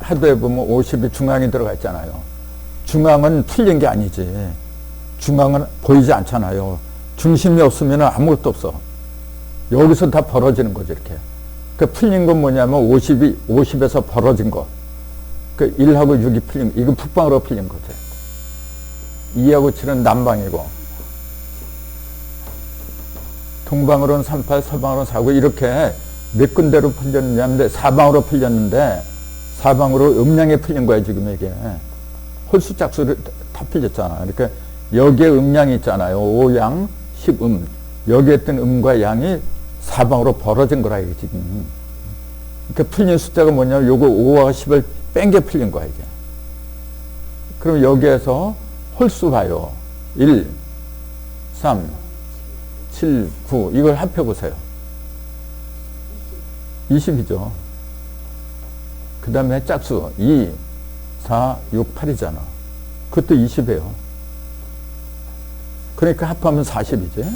하도해 보면 50이 중앙에 들어가 있잖아요. 중앙은 풀린 게 아니지. 중앙은 보이지 않잖아요. 중심이 없으면 아무것도 없어. 여기서 다 벌어지는 거죠, 이렇게. 그 풀린 건 뭐냐면 50에서 벌어진 거. 그 1하고 6이 풀린 거. 이거 북방으로 풀린 거죠. 2하고 7은 남방이고. 동방으로는 38, 서방으로는 49 이렇게 몇 군데로 풀렸냐면 사방으로 풀렸는데 사방으로 음양에 풀린 거야, 지금 이게. 홀수 짝수를 다 풀렸잖아. 그러니까 여기에 음양이 있잖아요. 5양, 10음. 여기에 있던 음과 양이 사방으로 벌어진 거라, 이게 지금. 그러니까 풀린 숫자가 뭐냐면 요거 5와 10을 뺀 게 풀린 거야, 이게. 그럼 여기에서 홀수 봐요. 1, 3, 7, 9. 이걸 합해보세요. 20이죠. 그 다음에 짝수 2, 4, 6, 8이잖아. 그것도 20이에요. 그러니까 합하면 40이지.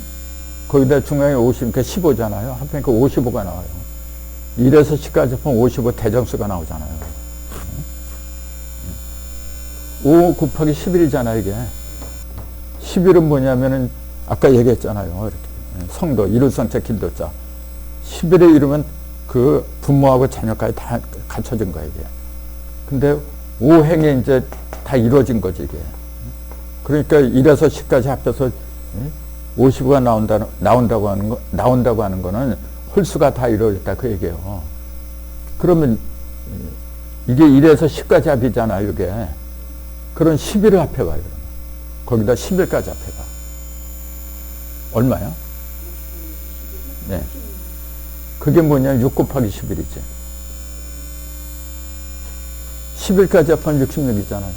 거기다 중앙에 50, 그러니까 15잖아요. 합하니까 55가 나와요. 1에서 10까지 합하면 55 대정수가 나오잖아요. 5 곱하기 11이잖아요, 이게. 11은 뭐냐면은, 아까 얘기했잖아요. 이렇게. 성도, 이룰성자, 길도자. 11에 이르면 그 부모하고 자녀까지 다 갖춰진 거야, 이게. 근데 5행에 이제 다 이루어진 거지, 이게. 그러니까 1에서 10까지 합해서 55가 나온다고 하는 거는 홀수가 다 이루어졌다, 그 얘기예요. 그러면 이게 1에서 10까지 합이잖아요, 이게. 그럼 11을 합해봐요. 거기다 11까지 합해봐. 얼마야? 네. 그게 뭐냐? 6 곱하기 11이지. 11까지 합하면 66이잖아요.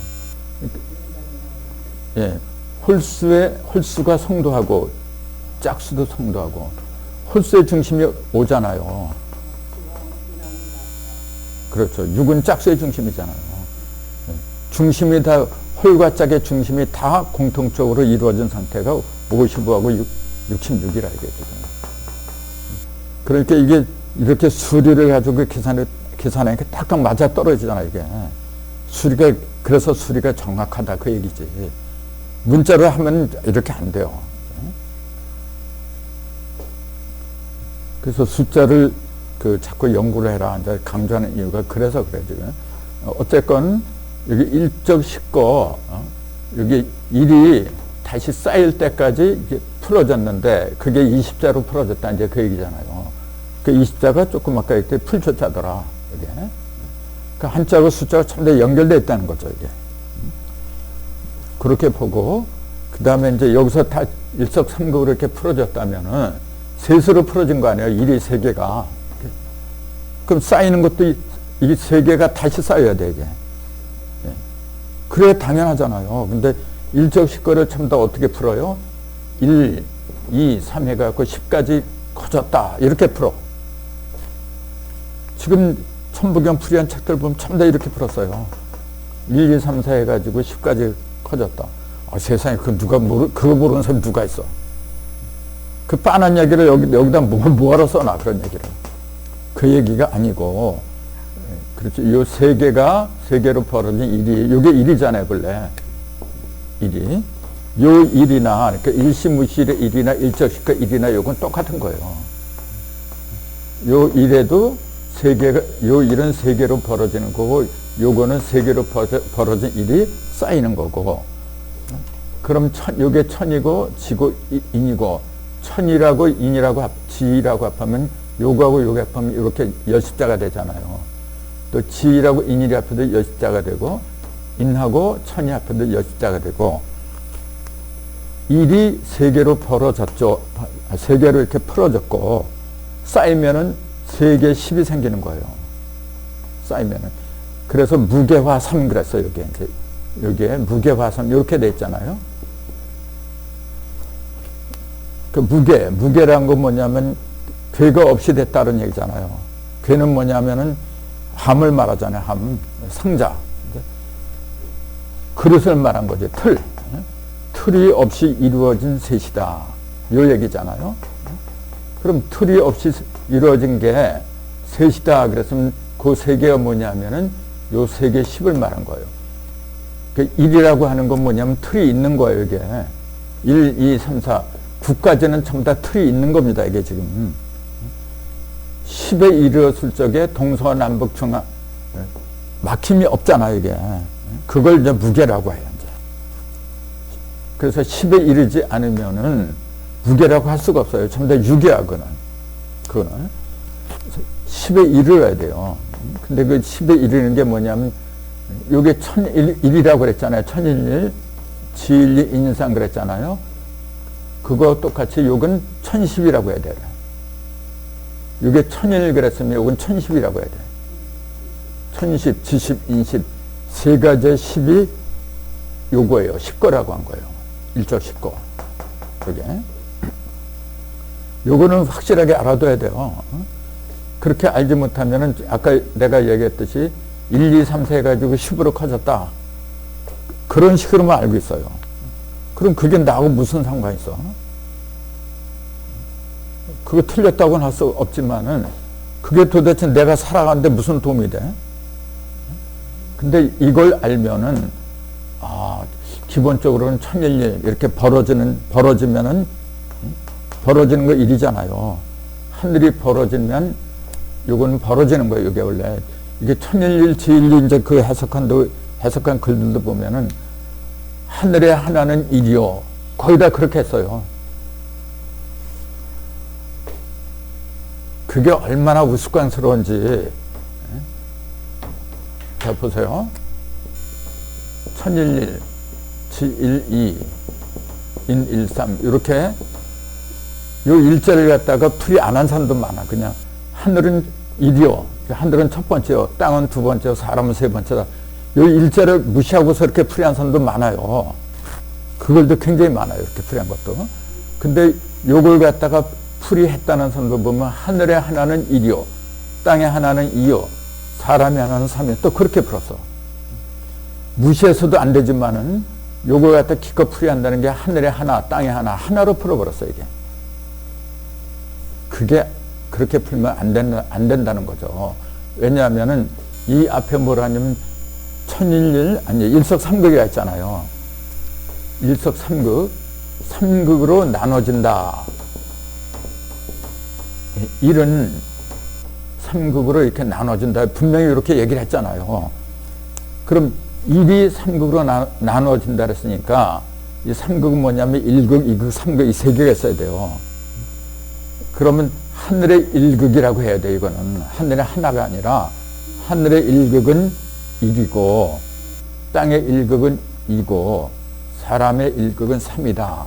예. 홀수가 성도하고, 짝수도 성도하고, 홀수의 중심이 5잖아요. 그렇죠. 6은 짝수의 중심이잖아요. 중심이 다, 홀과 짝의 중심이 다 공통적으로 이루어진 상태가 55하고 66이라 이게 지금. 그러니까 이게 이렇게 수리를 가지고 계산하니까 딱딱 맞아 떨어지잖아, 이게. 그래서 수리가 정확하다, 그 얘기지. 문자로 하면 이렇게 안 돼요. 그래서 숫자를 자꾸 연구를 해라, 이제 강조하는 이유가 그래서 그래, 지금. 어쨌건, 여기 1적 10거, 여기 1이 다시 쌓일 때까지 이게 풀어졌는데, 그게 20자로 풀어졌다, 이제 그 얘기잖아요. 그 20자가 조금 아까 이렇게 풀초자더라, 이게. 그 한자하고 숫자가 참 더 연결되어 있다는 거죠, 이게. 그렇게 보고, 그 다음에 이제 여기서 다 일석삼급으로 이렇게 풀어졌다면은, 셋으로 풀어진 거 아니에요, 1이 3개가. 그럼 쌓이는 것도 이 3개가 다시 쌓여야 돼, 이게. 그래 당연하잖아요. 근데 1적 10거를 참 더 어떻게 풀어요? 1, 2, 3 해갖고 10까지 커졌다, 이렇게 풀어. 지금 천부경 풀이한 책들 보면 참 다 이렇게 풀었어요. 1, 2, 3, 4 해가지고 10까지 커졌다. 세상에 그거 모르는 사람이 누가 있어? 그 빤한 얘기를 여기다 뭐하러 써놔, 그런 얘기를. 그 얘기가 아니고, 그렇죠. 요 3개로 벌어진 일이, 요게 1이잖아요, 본래. 1이. 요 1이나, 그러니까 일시무실의 1이나 1적 10거 1이나 요건 똑같은 거예요. 요 1에도 3개가, 요 1은 3개로 벌어지는 거고, 요거는 3개로 벌어진 1이 쌓이는 거고. 그럼 요게 천이고, 지고, 인이고, 천이라고 인이라고 지라고 합하면, 요거하고 요게 합하면 이렇게 여십자가 되잖아요. 또 지라고 인일이 합해도 여십자가 되고, 인하고 천이 합해도 여십자가 되고, 일이 3개로 벌어졌죠. 3개로 이렇게 풀어졌고, 쌓이면은 3개 10이 생기는 거예요. 쌓이면은. 그래서 무게화삼 그랬어요, 여기에. 이제 여기에 무게화삼, 이렇게 돼 있잖아요. 그 무게라는 건 뭐냐면, 괴가 없이 됐다는 얘기잖아요. 괴는 뭐냐면은, 함을 말하잖아요, 함. 상자. 그릇을 말한 거죠, 틀. 틀이 없이 이루어진 셋이다, 요 얘기잖아요. 그럼 틀이 없이 이루어진 게 셋이다 그랬으면 그 세 개가 뭐냐면은 요 세 개 10을 말한 거예요. 그 1이라고 하는 건 뭐냐면 틀이 있는 거예요, 이게. 1, 2, 3, 4. 9까지는 전부 다 틀이 있는 겁니다, 이게 지금. 10에 이르렀을 적에 동서남북 중앙, 막힘이 없잖아요, 이게. 그걸 이제 무게라고 해요, 이제. 그래서 10에 이르지 않으면은 무게라고 할 수가 없어요. 전부 다 유기야, 그거는. 10에 이르러야 돼요. 근데 그 10에 이르는 게 뭐냐면, 요게 1001이라고 그랬잖아요. 1011, 지일리, 인상 그랬잖아요. 그거 똑같이 요건 1010이라고 해야 돼요. 요게 1001 그랬으면 요건 1010이라고 해야 돼요. 1010, 지십, 인십, 세 가지의 10이 요거예요. 10거라고 한 거예요. 1조 10거. 그게. 요거는 확실하게 알아둬야 돼요. 그렇게 알지 못하면은 아까 내가 얘기했듯이 1, 2, 3, 4 해가지고 10으로 커졌다. 그런 식으로만 알고 있어요. 그럼 그게 나하고 무슨 상관이 있어? 그거 틀렸다고는 할 수 없지만은 그게 도대체 내가 살아가는데 무슨 도움이 돼? 근데 이걸 알면은 기본적으로는 1011 이렇게 벌어지면은 벌어지는 거 일이잖아요. 하늘이 벌어지면 요건 벌어지는 거예요. 이게 원래 이게 1011 지일리 이제 그 해석한 글들도 보면은 하늘의 하나는 일이요. 거의 다 그렇게 했어요. 그게 얼마나 우스꽝스러운지. 자, 보세요. 1011, 지12, 인13, 이렇게 요 일자를 갖다가 풀이 안 한 사람도 많아. 그냥 하늘은 일이요. 하늘은 첫 번째요. 땅은 두 번째요. 사람은 세 번째다. 요 일자를 무시하고서 이렇게 풀이한 사람도 많아요. 그걸도 굉장히 많아요. 이렇게 풀이한 것도. 근데 요걸 갖다가 풀이했다는 사람도 보면 하늘의 하나는 일이요. 땅의 하나는 이요. 사람의 하나는 삼이요. 또 그렇게 풀었어. 무시해서도 안 되지만은 요걸 갖다 기껏 풀이한다는 게 하늘의 하나, 땅의 하나, 하나로 풀어버렸어, 이게. 그게 그렇게 풀면 안 된다는 거죠. 왜냐하면은 이 앞에 뭐라 하냐면 일석삼극이라 했잖아요. 일석삼극, 삼극으로 나눠진다. 일은 삼극으로 이렇게 나눠진다. 분명히 이렇게 얘기를 했잖아요. 그럼 일이 삼극으로 나눠진다 그랬으니까 이 삼극은 뭐냐면 1극, 2극, 3극 이 세 개가 있어야 돼요. 그러면 하늘의 1극이라고 해야 돼. 이거는 하늘의 하나가 아니라 하늘의 1극은 1이고 땅의 1극은 2고 사람의 1극은 3이다.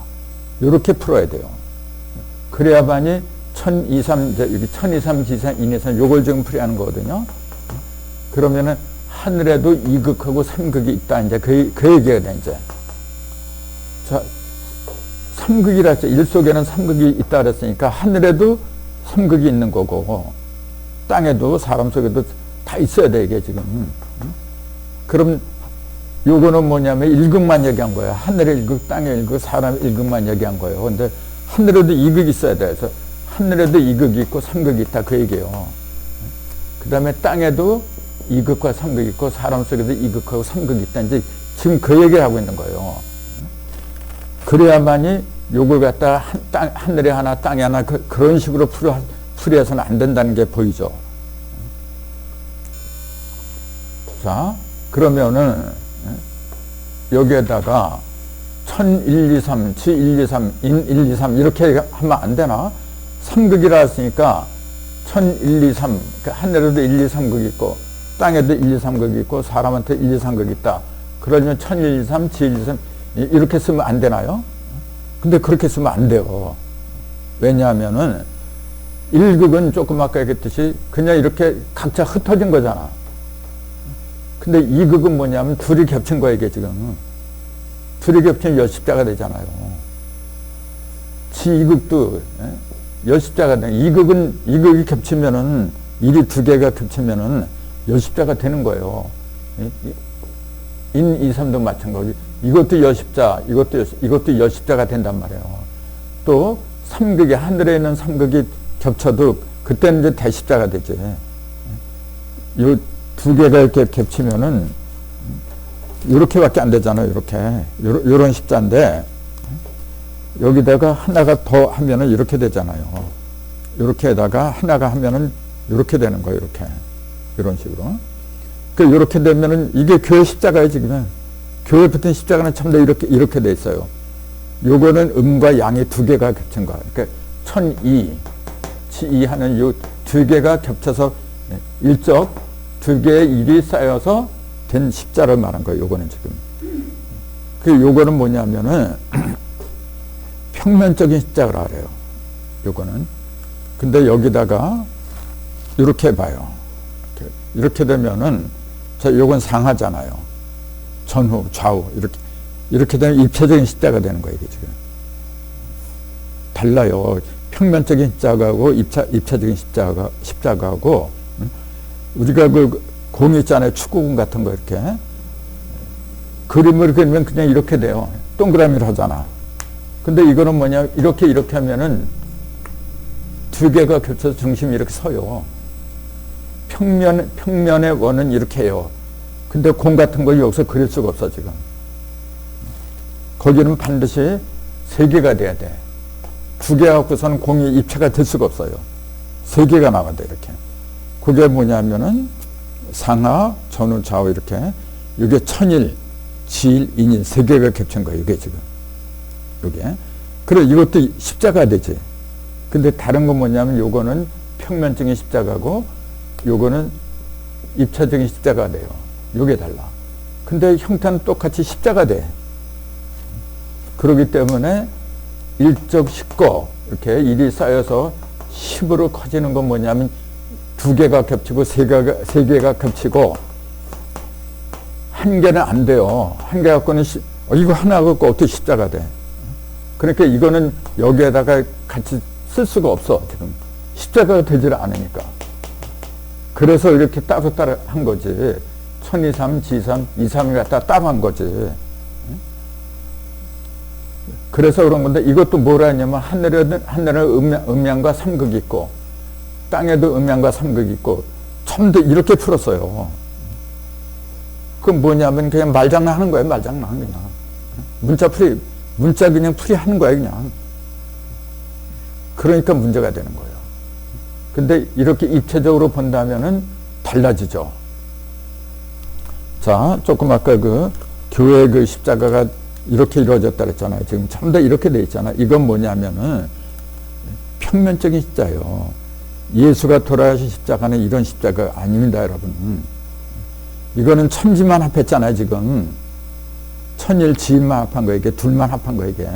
이렇게 풀어야 돼요. 그래야만이 1023, 여기 1023, 지산, 인해산 요걸 지금 풀이하는 거거든요. 그러면은 하늘에도 2극하고 3극이 있다. 이제 그 얘기가 돼, 이제. 자, 3극이라 했죠. 일 속에는 3극이 있다 그랬으니까 하늘에도 3극이 있는 거고 땅에도 사람 속에도 다 있어야 돼, 이게 지금. 그럼 요거는 뭐냐면 1극만 얘기한 거예요. 하늘의 1극, 땅의 1극, 사람의 1극만 얘기한 거예요. 근데 하늘에도 2극이 있어야 돼. 그래서 하늘에도 2극이 있고 3극이 있다. 그 얘기예요. 그 다음에 땅에도 2극과 3극이 있고 사람 속에도 2극하고 3극이 있다. 이제 지금 그 얘기를 하고 있는 거예요. 그래야만이 요걸 갖다가 하늘에 하나, 땅에 하나 그런 식으로 풀이해서는 안 된다는 게 보이죠. 자, 그러면은 여기에다가 1001, 2, 3, 지1, 2, 3, 인1, 2, 3 이렇게 하면 안 되나? 3극이라 했으니까 1001, 2, 3 하늘에도 1, 2, 3극이 있고 땅에도 1, 2, 3극이 있고 사람한테 1, 2, 3극이 있다. 그러면 1001, 2, 3, 지1, 2, 3 이렇게 쓰면 안 되나요? 근데 그렇게 쓰면 안 돼요. 왜냐하면은 1극은 조금 아까 얘기했듯이 그냥 이렇게 각자 흩어진 거잖아. 근데 2극은 뭐냐면 둘이 겹친 거야, 이게 지금. 둘이 겹치면 열십자가 되잖아요. 지2극도 열십자가 돼. 2극이 겹치면은, 일이 두 개가 겹치면은 열십자가 되는 거예요. 인, 2, 3도 마찬가지. 이것도 열십자, 이것도 열십자가 된단 말이에요. 또, 3극이, 하늘에 있는 3극이 겹쳐도 그때는 이제 대십자가 되지. 요 두 개가 이렇게 겹치면은 이렇게밖에 안 되잖아요. 이렇게 요런 십자인데 여기다가 하나가 더 하면은 이렇게 되잖아요. 이렇게에다가 하나가 하면은 이렇게 되는 거예요. 이렇게 이런 식으로. 그 이렇게 되면은 이게 교회 십자가예요. 지금은 교회 붙은 십자가는 참다 이렇게 돼 있어요. 요거는 음과 양이 두 개가 겹친 거야. 그러니까 천이 지이하는 요 두 개가 겹쳐서 일적 두 개의 일이 쌓여서 된 십자를 말한 거예요. 요거는 지금. 그 요거는 뭐냐면은 평면적인 십자가라 그래요. 요거는. 근데 여기다가 이렇게 봐요. 이렇게 되면은 자, 요건 상하잖아요. 전후, 좌우 이렇게 되면 입체적인 십자가 되는 거예요. 이게 지금. 달라요. 평면적인 십자가하고 입체적인 십자가하고 우리가 그 공 있잖아요. 축구공 같은 거 이렇게 그림을 그리면 그냥 이렇게 돼요. 동그라미로 하잖아. 근데 이거는 뭐냐, 이렇게 하면은 두 개가 겹쳐서 중심이 이렇게 서요. 평면의 원은 이렇게 해요. 근데 공 같은 걸 여기서 그릴 수가 없어, 지금. 거기는 반드시 세 개가 돼야 돼. 두 개 갖고서는 공이 입체가 될 수가 없어요. 세 개가 나와야 돼, 이렇게. 그게 뭐냐면은 상하, 전후, 좌우 이렇게. 이게 천일, 지일, 인일 세 개가 겹친 거예요, 이게 지금. 이게. 그래, 이것도 십자가 되지. 근데 다른 건 뭐냐면 요거는 평면적인 십자가고 요거는 입체적인 십자가가 돼요. 요게 달라. 근데 형태는 똑같이 십자가 돼. 그렇기 때문에 일적 십거 이렇게 일이 쌓여서 10으로 커지는 건 뭐냐면 두 개가 겹치고 세 개가 겹치고 한 개는 안 돼요. 한 개 갖고는 이거 하나 갖고 어떻게 십자가 돼. 그러니까 이거는 여기에다가 같이 쓸 수가 없어. 지금 십자가가 되질 않으니까. 그래서 이렇게 따로따로 한 거지. 천이삼, 지삼, 이삼을 갖다 따로 한 거지. 그래서 그런 건데 이것도 뭐라 했냐면 하늘에는 음양과 삼극이 있고 땅에도 음양과 삼극이 있고 처음부터 이렇게 풀었어요. 그럼 뭐냐면 그냥 말장난 하는 거예요. 말장난 그냥. 문자 그냥 풀이하는 거예요. 그냥. 그러니까 문제가 되는 거예요. 근데 이렇게 입체적으로 본다면은 달라지죠. 자, 조금 아까 그 교회 그 십자가가 이렇게 이루어졌다 그랬잖아요. 지금 전부 다 이렇게 돼 있잖아요. 이건 뭐냐면은 평면적인 십자예요. 예수가 돌아가신 십자가는 이런 십자가 아닙니다, 여러분. 이거는 천지만 합했잖아요, 지금. 천일 지일만 합한 거예요. 이게 둘만 합한 거예요, 이게.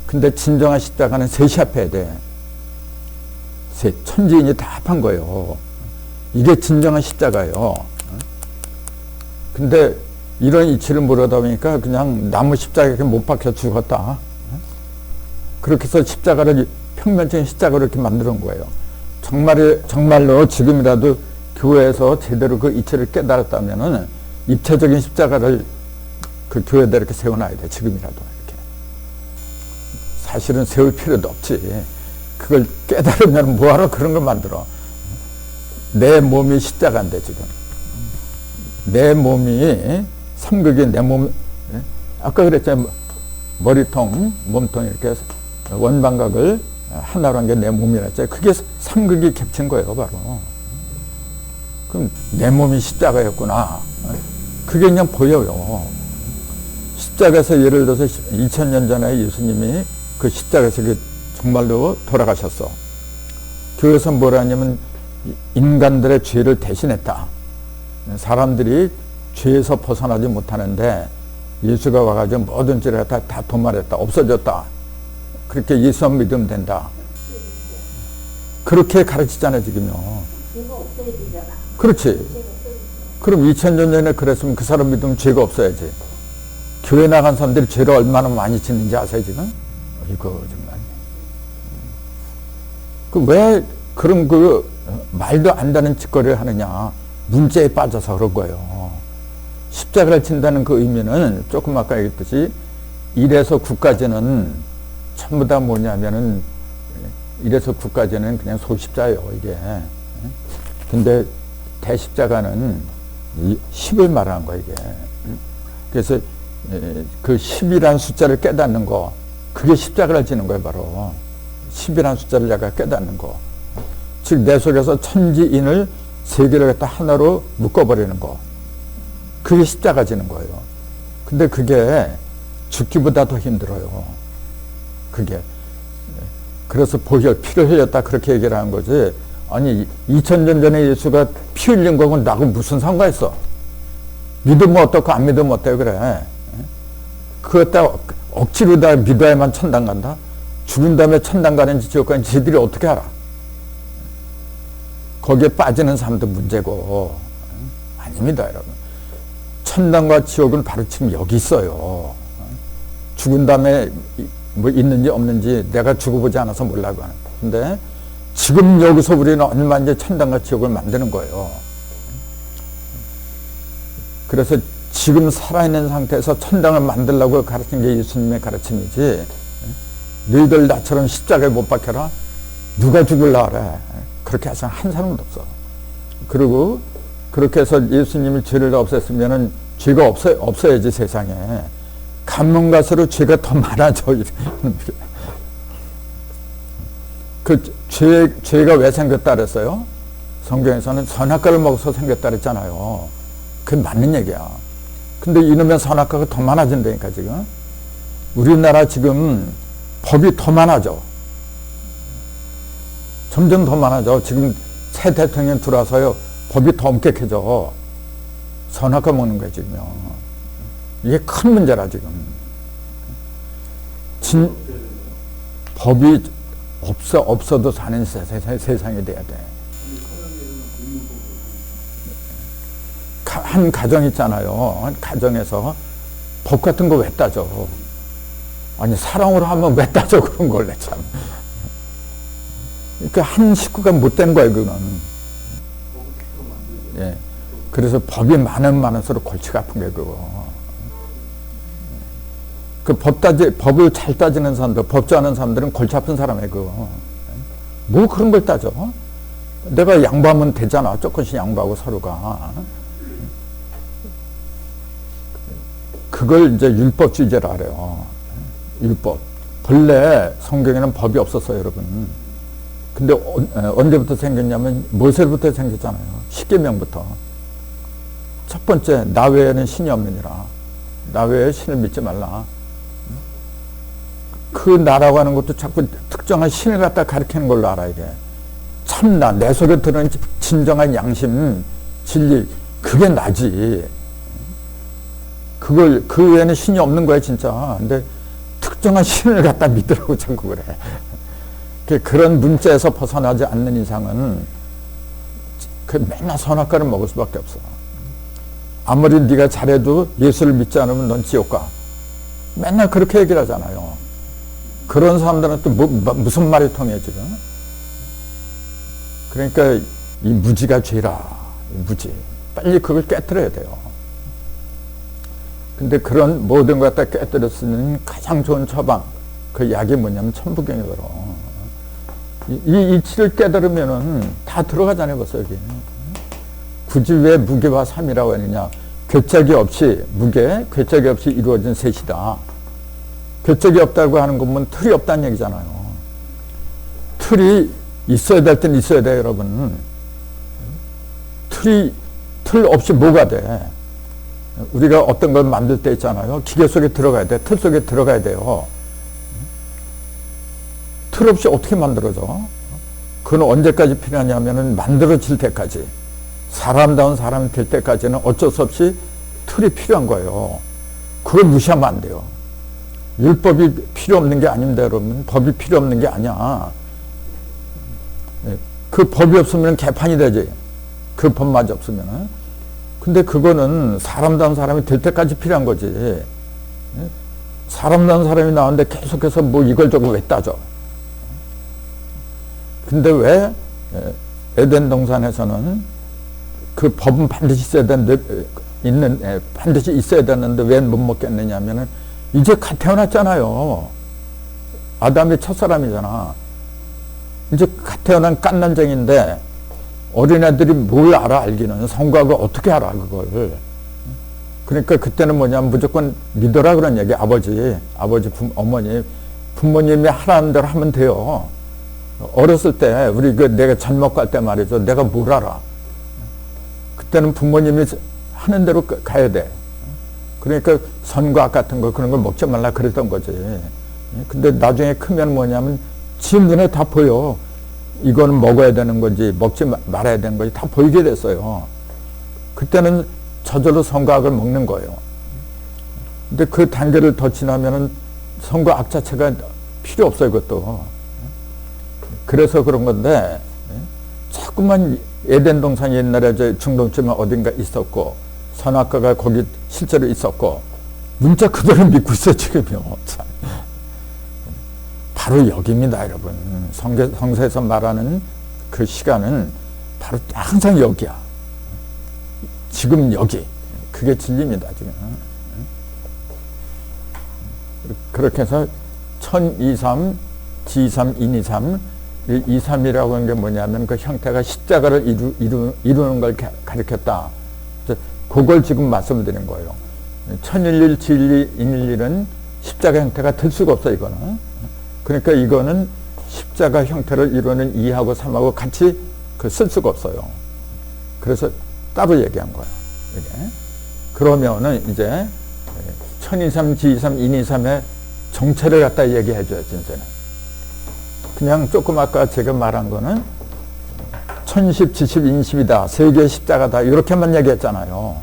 근데 진정한 십자가는 셋이 합해야 돼. 셋. 천지인이 다 합한 거예요. 이게 진정한 십자가예요. 근데 이런 이치를 모르다 보니까 그냥 나무 십자가에 못 박혀 죽었다. 그렇게 해서 십자가를 평면적인 십자가로 이렇게 만들어 놓은 거예요. 정말로 지금이라도 교회에서 제대로 그 이치를 깨달았다면은 입체적인 십자가를 그 교회에다 이렇게 세워놔야 돼. 지금이라도 이렇게. 사실은 세울 필요도 없지. 그걸 깨달으면 뭐하러 그런 걸 만들어. 내 몸이 십자가인데 지금. 내 몸이 삼극이 내 몸, 아까 그랬잖아요. 머리통, 몸통 이렇게 원방각을 하나로 한 게 내 몸이라 했잖아요. 그게 삼극이 겹친 거예요, 바로. 그럼 내 몸이 십자가였구나. 그게 그냥 보여요. 십자가에서 예를 들어서 2000년 전에 예수님이 그 십자가에서 정말로 돌아가셨어. 교회에서 뭐라 하냐면 인간들의 죄를 대신했다. 사람들이 죄에서 벗어나지 못하는데 예수가 와가지고 모든 죄를 다 도말했다. 없어졌다. 그렇게 예수만 믿으면 된다. 그렇게 가르치잖아요, 지금요. 죄가 없어지잖아. 그렇지. 그럼 2000년 전에 그랬으면 그 사람 믿으면 죄가 없어야지. 교회 나간 사람들이 죄를 얼마나 많이 짓는지 아세요, 지금? 이거 정말. 왜 그런 말도 안 되는 짓거리를 하느냐. 문제에 빠져서 그런 거예요. 십자가를 친다는 그 의미는 조금 아까 얘기했듯이 1에서 9까지는 전부 다 뭐냐면은 1에서 9까지는 그냥 소십자예요, 이게. 근데 대십자가는 10을 말하는 거야, 이게. 그래서 그 10이라는 숫자를 깨닫는 거, 그게 십자가를 지는 거예요, 바로. 10이라는 숫자를 내가 깨닫는 거. 즉, 내 속에서 천지인을 세계를 갖다 하나로 묶어버리는 거. 그게 십자가 지는 거예요. 근데 그게 죽기보다 더 힘들어요. 그게. 그래서 보혈, 피를 흘렸다 그렇게 얘기를 하는 거지. 아니 2000년 전에 예수가 피 흘린 거하고 나하고 무슨 상관 있어? 믿으면 어떻고 안 믿으면 어때요? 그래. 그것다 억지로 다 믿어야만 천당 간다? 죽은 다음에 천당 가는지 지옥 가는지 지들이 어떻게 알아? 거기에 빠지는 사람도 문제고. 아닙니다, 여러분. 천당과 지옥은 바로 지금 여기 있어요. 죽은 다음에 뭐 있는지 없는지 내가 죽어보지 않아서 몰라고 하는. 근데 지금 여기서 우리는 얼마 이제 천당과 지옥을 만드는 거예요. 그래서 지금 살아있는 상태에서 천당을 만들려고 가르친 게 예수님의 가르침이지. 너희들 나처럼 십자가에 못 박혀라. 누가 죽을라 그래. 그렇게 하시는 한 사람도 없어. 그리고 그렇게 해서 예수님이 죄를 없앴으면은 죄가 없어야지 세상에. 가면 갈수록 죄가 더 많아져. 죄가 왜 생겼다 그랬어요? 성경에서는 선악과를 먹어서 생겼다 그랬잖아요. 그게 맞는 얘기야. 근데 이놈의 선악과가 더 많아진다니까, 지금. 우리나라 지금 법이 더 많아져. 점점 더 많아져. 지금 새 대통령 들어와서요, 법이 더 엄격해져. 선악과 먹는 거야, 지금요. 이게 큰 문제라, 지금. 법이 없어도 사는 세상이 돼야 돼. 한 가정 있잖아요. 한 가정에서 법 같은 거 왜 따져? 아니, 사랑으로 하면 왜 따져, 그런 걸, 참. 그러니까 한 식구가 못 되는 거예요, 그건. 예. 그래서 법이 많을수록 골치가 아픈 게 그거. 그 법을 잘 따지는 사람들, 법조하는 사람들은 골치 아픈 사람이에요, 그거. 뭐 그런 걸 따져? 내가 양보하면 되잖아. 조금씩 양보하고 서로가. 그걸 이제 율법주의자라 그래요. 율법. 본래 성경에는 법이 없었어요, 여러분. 근데 언제부터 생겼냐면 모세부터 생겼잖아요. 십계명부터. 첫 번째, 나 외에는 신이 없느니라. 나 외에 신을 믿지 말라. 그 나라고 하는 것도 자꾸 특정한 신을 갖다 가리키는 걸로 알아, 이게. 참나, 내 속에 들어있는 진정한 양심, 진리, 그게 나지. 그 외에는 신이 없는 거야, 진짜. 근데 특정한 신을 갖다 믿으라고 자꾸 그래. 그런 문자에서 벗어나지 않는 이상은 맨날 선악과를 먹을 수밖에 없어. 아무리 네가 잘해도 예수를 믿지 않으면 넌 지옥 가. 맨날 그렇게 얘기를 하잖아요. 그런 사람들은 또 무슨 말이 통해, 지금? 그러니까 이 무지가 죄라. 무지. 빨리 그걸 깨뜨려야 돼요. 근데 그런 모든 것 갖다 깨뜨릴 수 있는 가장 좋은 처방, 그 약이 뭐냐면 천부경이더라. 이 이치를 깨달으면은 다 들어가잖아요, 벌써 여기. 굳이 왜 무게와 삼이라고 하느냐. 괴짝이 없이, 괴짝이 없이 이루어진 셋이다. 괴짝이 없다고 하는 것은 틀이 없다는 얘기잖아요. 틀이 있어야 될 땐 있어야 돼요, 여러분. 틀 없이 뭐가 돼? 우리가 어떤 걸 만들 때 있잖아요. 기계 속에 들어가야 돼. 틀 속에 들어가야 돼요. 틀 없이 어떻게 만들어져? 그건 언제까지 필요하냐면은 만들어질 때까지. 사람다운 사람이 될 때까지는 어쩔 수 없이 틀이 필요한 거예요. 그걸 무시하면 안 돼요. 율법이 필요 없는 게 아닙니다, 여러분. 법이 필요 없는 게 아니야. 그 법이 없으면 개판이 되지. 그 법마저 없으면. 근데 그거는 사람다운 사람이 될 때까지 필요한 거지. 사람다운 사람이 나오는데 계속해서 뭐 이걸 저걸 왜 따져? 근데 왜 에덴 동산에서는 그 법은 반드시 반드시 있어야 되는데 왜 못 먹겠느냐 하면은 이제 갓 태어났잖아요. 아담이 첫사람이잖아. 이제 갓 태어난 깐난쟁인데 어린애들이 뭘 알아, 알기는. 선거학을 어떻게 알아, 그걸. 그러니까 그때는 뭐냐면 무조건 믿어라 그런 얘기. 아버지, 어머니, 부모님이 하라는 대로 하면 돼요. 어렸을 때, 우리 내가 전목 갈 때 말이죠. 내가 뭘 알아. 그때는 부모님이 하는 대로 가야 돼. 그러니까 선과학 같은 거 그런 걸 먹지 말라 그랬던 거지. 근데 나중에 크면 뭐냐면 지 눈에 다 보여. 이거는 먹어야 되는 건지 먹지 말아야 되는 건지 다 보이게 됐어요. 그때는 저절로 선과학을 먹는 거예요. 근데 그 단계를 더 지나면은 선과학 자체가 필요 없어요, 그것도. 그래서 그런 건데, 자꾸만 에덴 동산이 옛날에 중동쯤에 어딘가 있었고, 선악과가 거기 실제로 있었고, 문자 그대로 믿고 있어, 지금요. 참. 바로 여기입니다, 여러분. 성서에서 말하는 그 시간은 바로 항상 여기야. 지금 여기. 그게 진리입니다, 지금. 그렇게 해서 1023, G23, 223, 23이라고 하는 게 뭐냐면 그 형태가 십자가를 이루는 걸 가리켰다. 그걸 지금 말씀드린 거예요. 1011, G12, 111은 십자가 형태가 될 수가 없어, 이거는. 그러니까 이거는 십자가 형태를 이루는 2하고 3하고 같이 쓸 수가 없어요. 그래서 따로 얘기한 거예요. 이게. 그러면은 이제 1023, G23, 223의 정체를 갖다 얘기해 줘야지, 이제는. 그냥 조금 아까 제가 말한 거는 1010, G10, 인십이다. 세 개의 십자가다. 이렇게만 얘기했잖아요.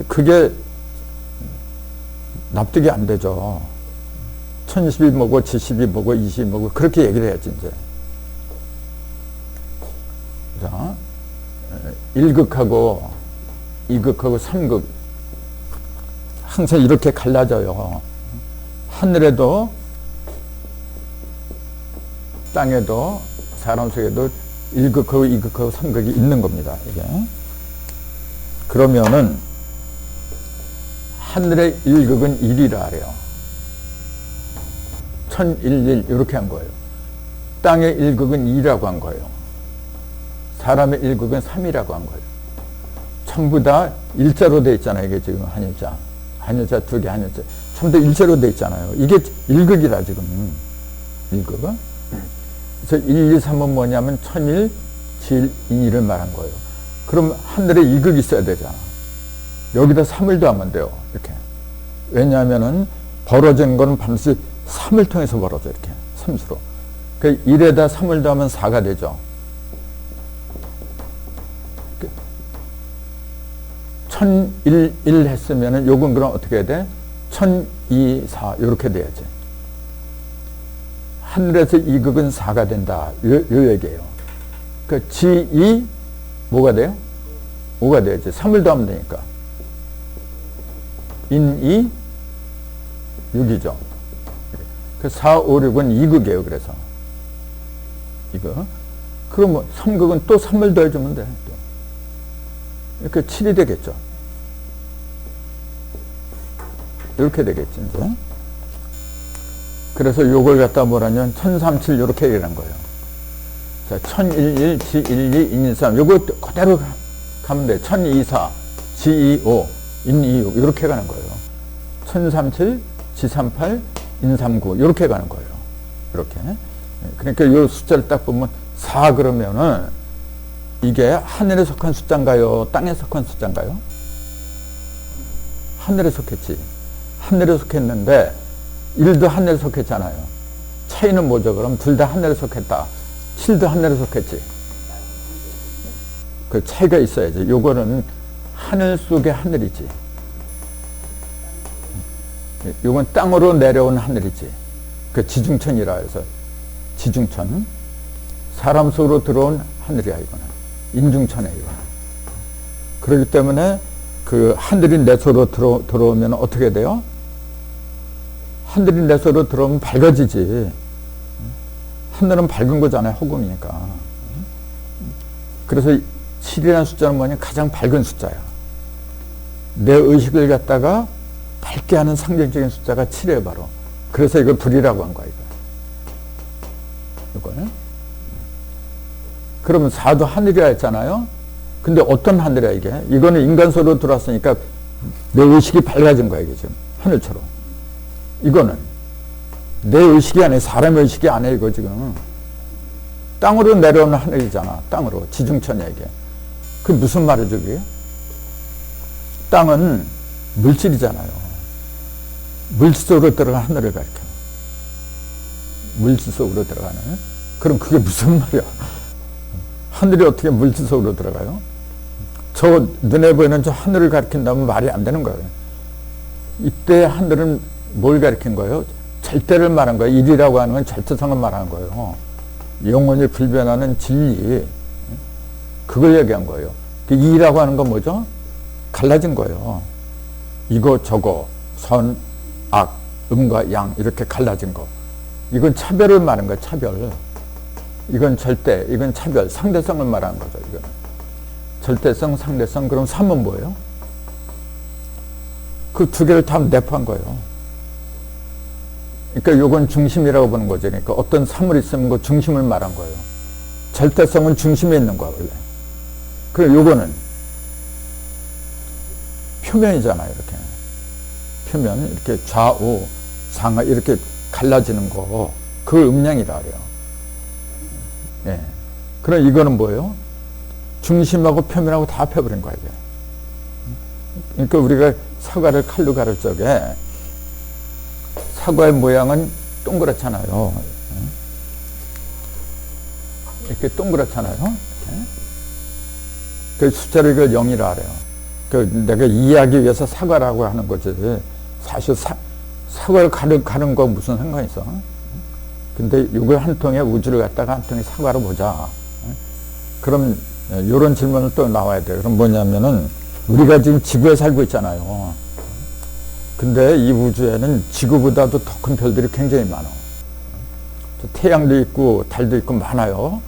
그게 납득이 안 되죠. 1010이 뭐고, G10이 뭐고, 20이 뭐고, 그렇게 얘기를 해야지, 이제. 자, 1극하고 2극하고 3극. 항상 이렇게 갈라져요. 하늘에도, 땅에도, 사람 속에도 1극하고 2극하고 3극이 있는 겁니다, 이게. 그러면은, 하늘의 1극은 1이라 그래요. 1011 이렇게 한 거예요. 땅의 1극은 2라고 한 거예요. 사람의 1극은 3이라고 한 거예요. 전부 다 일자로 돼 있잖아요. 이게 지금 한일자 두 개 한일자 전부 다 일자로 돼 있잖아요. 이게 1극이라 지금 1극은. 그래서 1, 2, 3은 뭐냐면 1001, 질, 2를 말한 거예요. 그럼 하늘에 2극이 있어야 되잖아. 여기다 3을 더하면 돼요. 이렇게. 왜냐하면은 벌어지는 거는 반드시 3을 통해서 벌어져, 이렇게. 3수로. 그 1에다 3을 더하면 4가 되죠. 1011 했으면은 요건 그럼 어떻게 해야 돼? 1024 이렇게 돼야지. 하늘에서 2극은 4가 된다. 요 얘기예요. 그 G2 뭐가 돼요? 5가 돼야지. 3을 더하면 되니까. 인2 6이죠. 그 4, 5, 6은 2극이에요. 그래서 이거 그거 뭐 3극은 또 3을 더해주면 돼. 또 이렇게 7이 되겠죠. 이렇게 되겠지, 이제. 그래서 요걸 갖다 뭐라냐면 1037 이렇게 얘기한 거예요. 자, 1011, G12, 인13 요거 그대로 가면 돼. 1024, G25, 인26 이렇게 가는 거예요. 1037, G38, 인39 이렇게 가는 거예요. 이렇게. 그러니까 요 숫자를 딱 보면 4 그러면은 이게 하늘에 속한 숫자인가요? 땅에 속한 숫자인가요? 하늘에 속했지. 하늘에 속했는데 1도 하늘에 속했잖아요. 차이는 뭐죠? 그럼 둘 다 하늘에 속했다. 7도 하늘에 속했지. 그 차이가 있어야지. 요거는 하늘 속의 하늘이지. 요건 땅으로 내려온 하늘이지. 그 지중천이라 해서 지중천. 사람 속으로 들어온 하늘이야, 이거는. 인중천에, 이거는. 그렇기 때문에 그 하늘이 내 속으로 들어오면 어떻게 돼요? 하늘이 내 속으로 들어오면 밝아지지. 하늘은 밝은 거잖아요. 허공이니까. 그래서 7이라는 숫자는 뭐냐? 가장 밝은 숫자야. 내 의식을 갖다가 밝게 하는 상징적인 숫자가 7이에요, 바로. 그래서 이걸 불이라고 한 거야, 이거. 이거는. 그러면 4도 하늘이라 했잖아요. 근데 어떤 하늘이야 이게? 이거는 인간소로 들어왔으니까 내 의식이 밝아진 거야 이게 지금 하늘처럼. 이거는 내 의식이 아니야. 사람의 의식이 아니야 이거 지금. 땅으로 내려오는 하늘이잖아. 땅으로. 지중천이야 이게. 그게 무슨 말이죠 그게? 땅은 물질이잖아요. 물질 속으로 들어간 하늘을 가리켜. 물질 속으로 들어가는. 그럼 그게 무슨 말이야? 하늘이 어떻게 물질 속으로 들어가요? 저 눈에 보이는 저 하늘을 가리킨다면 말이 안 되는 거예요. 이때 하늘은 뭘 가리킨 거예요? 절대를 말한 거예요. 일이라고 하는 건 절대성을 말하는 거예요. 영원히 불변하는 진리. 그걸 얘기한 거예요. 그 이라고 하는 건 뭐죠? 갈라진 거예요. 이거 저거 선, 악, 음과 양 이렇게 갈라진 거. 이건 차별을 말하는 거예요. 차별. 이건 절대, 이건 차별, 상대성을 말하는 거죠. 이건 절대성, 상대성. 그럼 3은 뭐예요? 그 두 개를 다 내포한 거예요. 그러니까 요건 중심이라고 보는 거죠. 그러니까 어떤 3을 있으면 그 중심을 말한 거예요. 절대성은 중심에 있는 거야 원래. 그리고 요거는 표면이잖아요. 이렇게 표면 이렇게 좌우 상하 이렇게 갈라지는 거 그걸 음량이라 그래요. 예. 그럼 이거는 뭐예요? 중심하고 표면하고 다 펴버린 거야 이게. 그러니까 우리가 사과를 칼로 가를 적에 사과의 모양은 동그랗잖아요. 이렇게 동그랗잖아요. 그 숫자를 이걸 0이라 그래요. 그 내가 이해하기 위해서 사과라고 하는 거지. 사실 사과를 가는 거 무슨 상관이 있어? 근데 이걸 한 통에 우주를 갖다가 한 통에 사과로 보자. 그럼 이런 질문을 또 나와야 돼요. 그럼 뭐냐면은 우리가 지금 지구에 살고 있잖아요. 근데 이 우주에는 지구보다도 더 큰 별들이 굉장히 많아. 태양도 있고 달도 있고 많아요.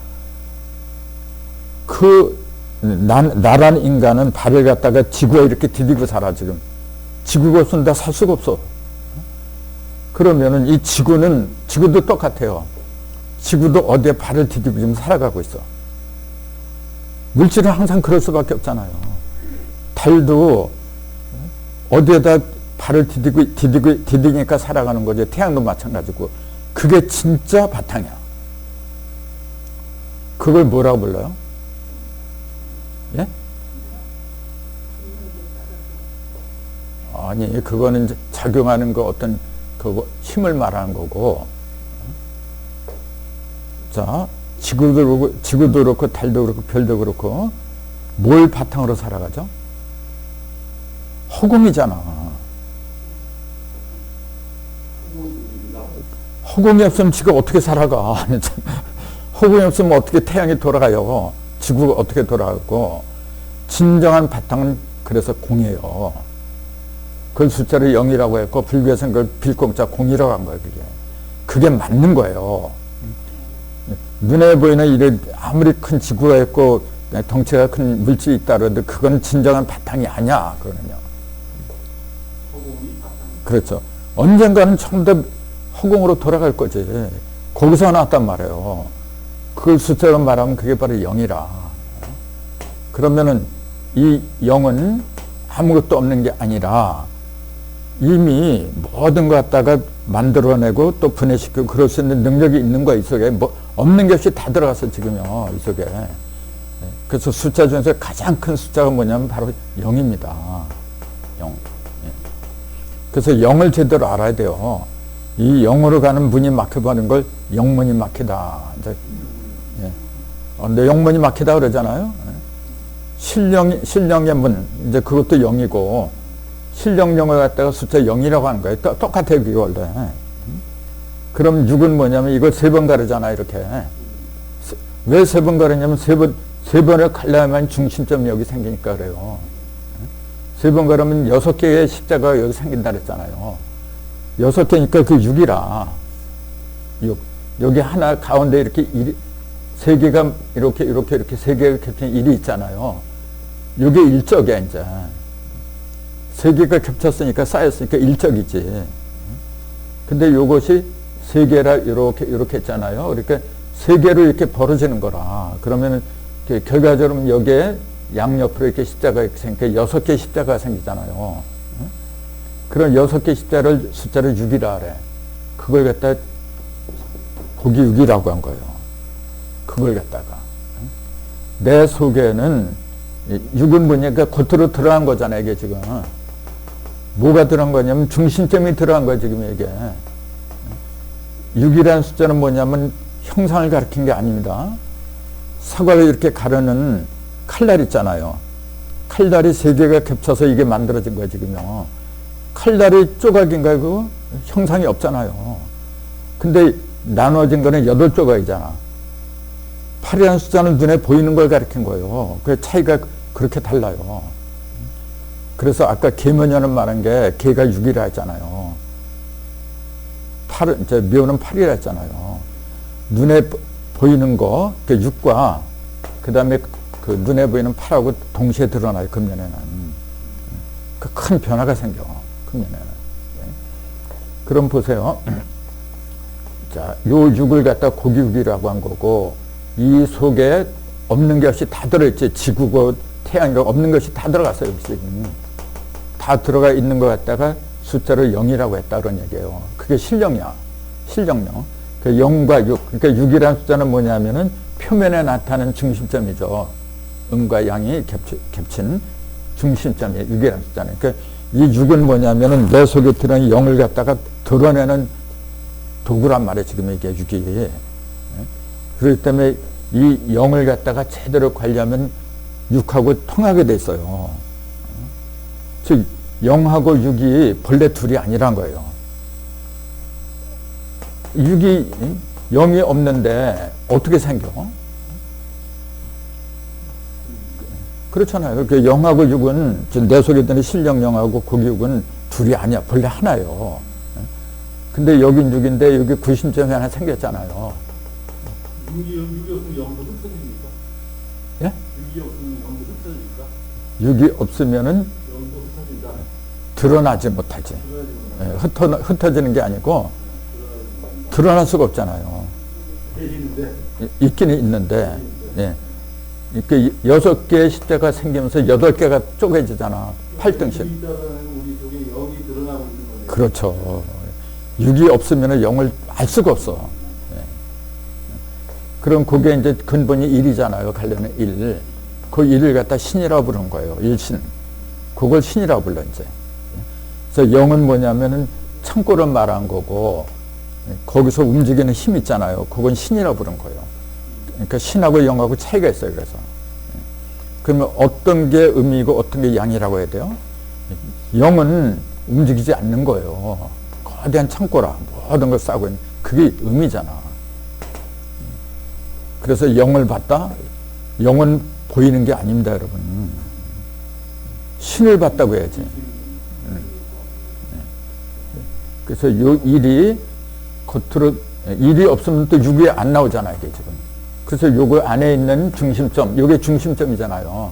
나란 인간은 발을 갖다가 지구에 이렇게 디디고 살아 지금. 지구가 없으면 나 살 수가 없어. 그러면은 이 지구도 똑같아요. 지구도 어디에 발을 디디고 지금 살아가고 있어. 물질은 항상 그럴 수밖에 없잖아요. 달도 어디에다 발을 디디니까 살아가는 거죠. 태양도 마찬가지고. 그게 진짜 바탕이야. 그걸 뭐라고 불러요? 예? 아니, 그거는 이제 작용하는 거 어떤 그 힘을 말하는 거고. 자, 지구도 그렇고 달도 그렇고 별도 그렇고 뭘 바탕으로 살아가죠? 허공이잖아. 허공이 없으면 지구가 어떻게 살아가? 허공이 없으면 어떻게 태양이 돌아가요? 지구가 어떻게 돌아가고? 진정한 바탕은 그래서 공이에요. 그걸 숫자를 0이라고 했고 불교에서는 그걸 빌공자 공이라고 한 거예요. 그게 맞는 거예요. 눈에 보이는 이런 아무리 큰 지구가 있고 덩치가 큰 물질이 있다 그러는데 그건 진정한 바탕이 아니야. 그거는요. 그렇죠. 언젠가는 전부 다 허공으로 돌아갈 거지. 거기서 나왔단 말이에요. 그걸 숫자로 말하면 그게 바로 0이라. 그러면은 이 0은 아무것도 없는 게 아니라 이미 모든 거 갖다가 만들어내고 또 분해시키고 그럴 수 있는 능력이 있는 거야, 이 속에. 뭐 없는 게 없이 다 들어갔어, 지금요, 이 속에. 그래서 숫자 중에서 가장 큰 숫자가 뭐냐면 바로 0입니다. 0. 그래서 0을 제대로 알아야 돼요. 이 0으로 가는 문이 막혀버린 걸 영문이 막히다. 이제, 근데 영문이 막히다 그러잖아요. 신령의 문, 이제 그것도 0이고, 신령령을 갖다가 숫자 0이라고 하는 거예요. 똑같아요, 그게 원래. 그럼 6은 뭐냐면 이걸 3번 가르잖아, 이렇게. 왜 3번 가르냐면 세 번을 갈라야만 중심점이 여기 생기니까 그래요. 3번 가르면 6개의 십자가가 여기 생긴다 그랬잖아요. 6개니까 그 6이라. 6. 여기 하나 가운데 이렇게 3개가 이렇게 3개가 겹친 1이 있잖아요. 이게 일적이야, 이제. 3개가 겹쳤으니까 쌓였으니까 일적이지. 근데 요것이 3개라 이렇게 했잖아요. 그러니까 세 개로 이렇게 벌어지는 거라. 그러면 결과적으로 여기에 양옆으로 이렇게 십자가 생기니까 6개 십자가가 생기잖아요. 그런 6개 십자가를 숫자를 6이라 그래. 그걸 갖다 고기 6이라고 한 거예요. 그걸 갖다가 내 속에는 6은 뭐냐니까 겉으로 들어간 거잖아요. 이게 지금 뭐가 들어간 거냐면 중심점이 들어간 거예요. 지금 이게 6이라는 숫자는 뭐냐면 형상을 가리킨 게 아닙니다. 사과를 이렇게 가르는 칼날 있잖아요. 칼날이 3개가 겹쳐서 이게 만들어진 거예요. 지금요. 칼날이 조각인가 그 형상이 없잖아요. 근데 나눠진 거는 8조각이잖아. 8이라는 숫자는 눈에 보이는 걸 가리킨 거예요. 그 차이가 그렇게 달라요. 그래서 아까 계면연은 말한 게 계가 6이라 했잖아요. 8은, 이제 묘는 8이라 했잖아요. 눈에 보이는 거, 그 6과 그 다음에 그 눈에 보이는 8하고 동시에 드러나요. 금년에는. 그 큰 변화가 생겨. 금년에는. 그럼 보세요. 자, 요 6을 갖다 고기 6이라고 한 거고, 이 속에 없는 것이 다 들어있지. 지구고 태양이고 없는 것이 다 들어갔어요. 지금. 다 들어가 있는 것 같다가 숫자를 0이라고 했다 그런 얘기예요. 그게 실령이야. 실령령. 그 0과 6. 그러니까 6이라는 숫자는 뭐냐면은 표면에 나타나는 중심점이죠. 음과 양이 겹친 중심점이에요. 6이라는 숫자는. 그러니까 이 6은 뭐냐면은 내 속에 들어있는 0을 갖다가 드러내는 도구란 말이에요. 지금 이게 6이. 그렇기 때문에 이 0을 갖다가 제대로 관리하면 6하고 통하게 돼 있어요. 즉 0하고 6이 본래 둘이 아니란 거예요. 6이 0이 없는데 어떻게 생겨? 그렇잖아요. 그 0하고 6은 내 속에 드는 실령 0하고 고기 6은 둘이 아니야. 본래 하나예요. 근데 여긴 6인데 여기 구심점이 하나 생겼잖아요. 6이 없으면 0도 흩어집니까? 예? 6이 없으면 0도 흩어집니까? 6이 없으면은 0도 흩어진다. 드러나지 못하지. 예, 흩어지는 게 아니고 드러날 수가 없잖아요. 계시는데 있기는 있는데, 예. 그 6개의 십자가 생기면서 8개가 쪼개지잖아. 8등씩. 우리 속에 0이 드러나고 있는 거네요. 그렇죠. 6이 없으면 0을 알 수가 없어. 예. 그럼 그게 이제 근본이 1이잖아요. 관련은 1. 그 1을 갖다 신이라고 부르는 거예요. 일신. 그걸 신이라고 불러, 이제. 그래서 0은 뭐냐면은 창고를 말한 거고, 거기서 움직이는 힘 있잖아요. 그건 신이라고 부르는 거예요. 그러니까 신하고 0하고 차이가 있어요. 그래서. 그러면 어떤 게 음이고 어떤 게 양이라고 해야 돼요? 0은 움직이지 않는 거예요. 거대한 창고라 모든 걸 싸고 있는 그게 음이잖아. 그래서 0을 봤다? 0은 보이는 게 아닙니다, 여러분. 신을 봤다고 해야지. 그래서 요 1이 겉으로 1이 없으면 또 6이 안 나오잖아요, 이게 지금. 그래서 요거 안에 있는 중심점, 요게 중심점이잖아요.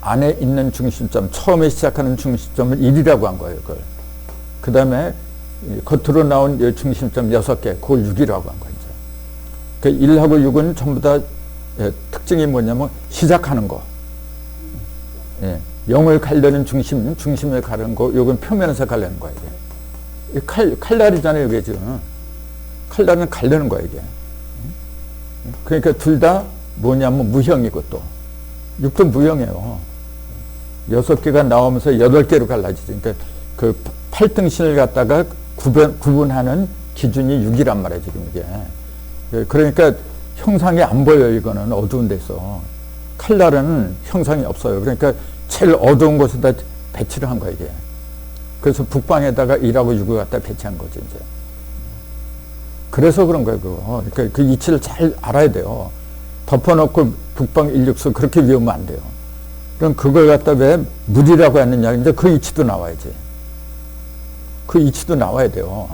안에 있는 중심점, 처음에 시작하는 중심점을 1이라고 한 거예요, 그걸. 그 다음에 겉으로 나온 중심점 6개, 그걸 6이라고 한 거예요. 그 1하고 6은 전부 다 특징이 뭐냐면 시작하는 거. 0을 가려는 중심을 가르는 거, 요건 표면에서 가려는 거예요, 이게. 칼날이잖아요, 이게 지금. 칼날은 가려는 거예요, 이게. 그러니까 둘 다 뭐냐면 무형이고 또. 6도 무형이에요. 6개가 나오면서 8개로 갈라지죠. 그러니까 그 8등신을 갖다가 구분하는 기준이 6이란 말이에요, 지금 이게. 그러니까 형상이 안 보여요, 이거는. 어두운 데서. 칼날은 형상이 없어요. 그러니까 제일 어두운 곳에다 배치를 한 거예요, 이게. 그래서 북방에다가 1하고 6을 갖다 배치한 거죠, 이제. 그래서 그런 거예요, 그거. 그러니까 그 이치를 잘 알아야 돼요. 덮어놓고 북방 169 그렇게 외우면 안 돼요. 그럼 그걸 갖다 왜 물이라고 했느냐. 이제 그 이치도 나와야지. 그 이치도 나와야 돼요.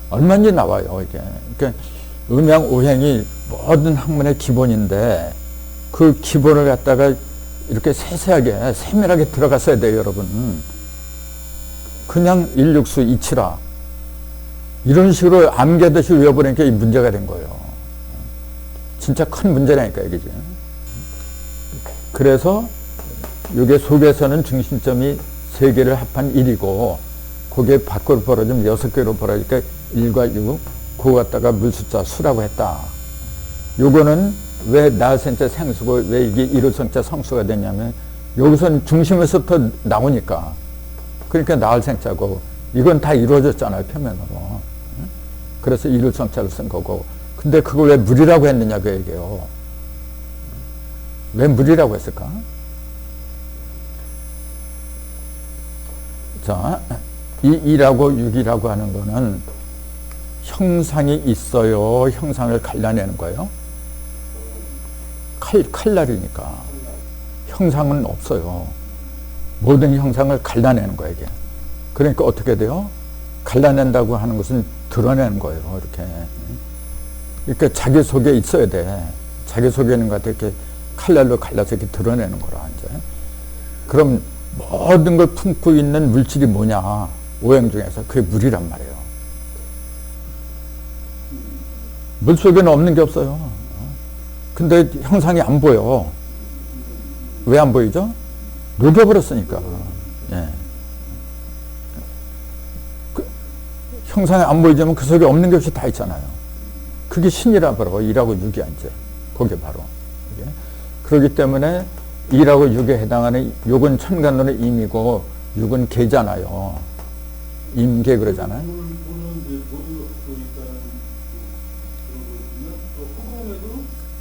얼마든지 나와요, 이게. 그러니까 음양 오행이 모든 학문의 기본인데 그 기본을 갖다가 이렇게 세세하게, 세밀하게 들어갔어야 돼요, 여러분. 그냥 169 이치라. 이런 식으로 암기하듯이 외워버리니까 이 문제가 된 거예요. 진짜 큰 문제라니까 이게 지금. 그래서 이게 속에서는 중심점이 3개를 합한 1이고 그게 밖으로 벌어지면 6개로 벌어지니까 1과 6 그거 갖다가 물숫자 수라고 했다. 요거는 왜 나센자 생수고 왜 이게 이루성자 성수가 되냐면 여기서는 중심에서부터 나오니까 그러니까 나을생자고 이건 다 이루어졌잖아요 표면으로. 그래서 이루성자를 쓴 거고 근데 그걸 왜 물이라고 했느냐 그 얘기예요. 왜 물이라고 했을까? 자, 이 2라고 6이라고 하는 거는 형상이 있어요? 형상을 갈라내는 거예요? 칼날이니까. 형상은 없어요. 모든 형상을 갈라내는 거예요, 이게. 그러니까 어떻게 돼요? 갈라낸다고 하는 것은 드러내는 거예요, 이렇게. 그러니까 자기 속에 있어야 돼. 자기 속에 있는 것 같아. 이렇게 칼날로 갈라서 이렇게 드러내는 거라, 이제. 그럼 모든 걸 품고 있는 물질이 뭐냐? 오행 중에서 그게 물이란 말이에요. 물 속에는 없는 게 없어요. 근데 형상이 안 보여. 왜 안 보이죠? 녹여버렸으니까. 예. 형상이 안 보이지만 그 속에 없는 것이 다 있잖아요. 그게 신이라 바로 2라고 6이 이제 그게 바로. 이게. 그렇기 때문에 2라고 6에 해당하는 6은 천간론의 임이고 6은 개잖아요. 임계 그러잖아요.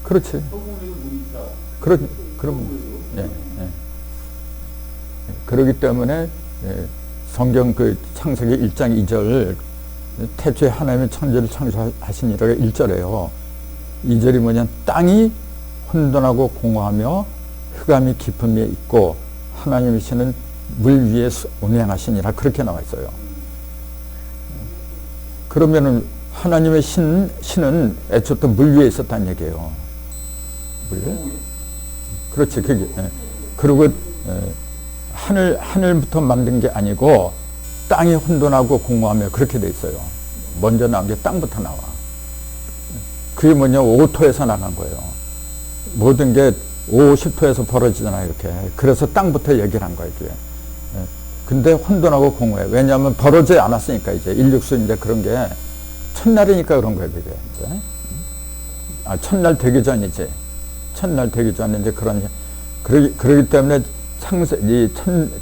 그렇지. 예, 예. 그렇기 때문에 예, 성경 그 창세기 1장 2절 태초에 하나님의 천지를 창조하시니라가 1절에요. 2절이 뭐냐 땅이 혼돈하고 공허하며 흑암이 깊음에 있고 하나님이시는 물 위에 운행하시니라 그렇게 나와 있어요. 그러면은 하나님의 신은 애초부터 물 위에 있었다는 얘기예요. 물? 그렇지, 그게. 예. 그리고 하늘부터 만든 게 아니고 땅이 혼돈하고 공허하며 그렇게 돼 있어요. 먼저 나온 게 땅부터 나와. 그게 뭐냐, 오토에서 나간 거예요. 모든 게 5, 10토에서 벌어지잖아요, 이렇게. 그래서 땅부터 얘기를 한 거예요, 이게. 근데 혼돈하고 공허해. 왜냐하면 벌어지지 않았으니까, 이제. 인육수 이제 그런 게 첫날이니까 그런 거예요, 그게. 이제. 첫날 되기 전이지. 첫날 되기 전에 이제 그러기 때문에 이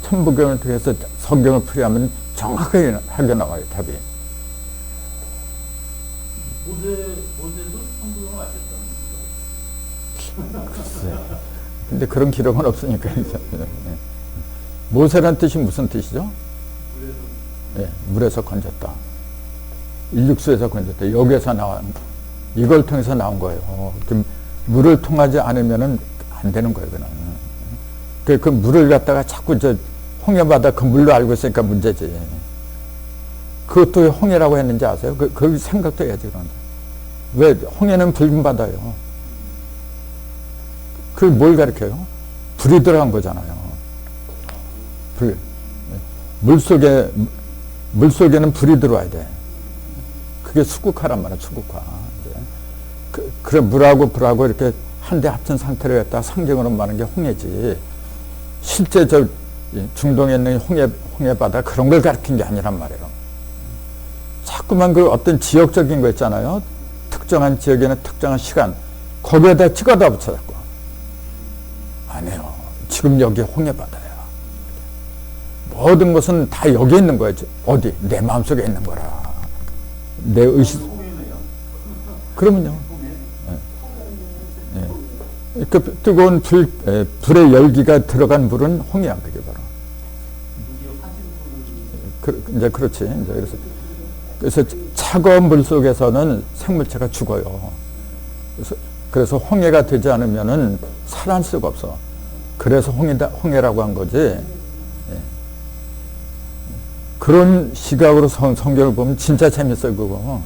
천부경을 통해서 성경을 풀이하면 정확하게 나와요, 답이. 모세도 천부경을 아셨다는 거죠? 글쎄. 근데 그런 기록은 없으니까. 모세란 뜻이 무슨 뜻이죠? 물에서 건졌다. 일육수에서 건졌다. 여기에서 나온, 이걸 통해서 나온 거예요. 물을 통하지 않으면은 안 되는 거예요, 그는. 그 물을 갖다가 자꾸 홍해바다 그 물로 알고 있으니까 문제지. 그것도 왜 홍해라고 했는지 아세요? 그 생각도 해야지, 그런데. 왜 홍해는 붉은 바다예요. 그걸 뭘 가르쳐요? 불이 들어간 거잖아요. 불. 물속에는 불이 들어와야 돼. 그게 수국화란 말이야, 수국화. 그래, 물하고 불하고 이렇게 한데 합친 상태로 했다 상징으로 말하는 게 홍해지. 실제 중동에 있는 홍해바다 그런 걸 가르친 게 아니란 말이에요. 자꾸만 그 어떤 지역적인 거 있잖아요. 특정한 지역에는 특정한 시간. 거기에다 찍어다 붙여 자꾸. 아니에요. 지금 여기 홍해바다야. 모든 것은 다 여기 있는 거예요. 어디? 내 마음속에 있는 거라. 내 의식. 그러면요. 그 뜨거운 불의 열기가 들어간 물은 홍해야, 그게 바로. 이제 그렇지. 이제 그래서 차가운 물 속에서는 생물체가 죽어요. 그래서 홍해가 되지 않으면은 살아날 수가 없어. 그래서 홍해라고 한 거지. 그런 시각으로 성경을 보면 진짜 재밌어요, 그거.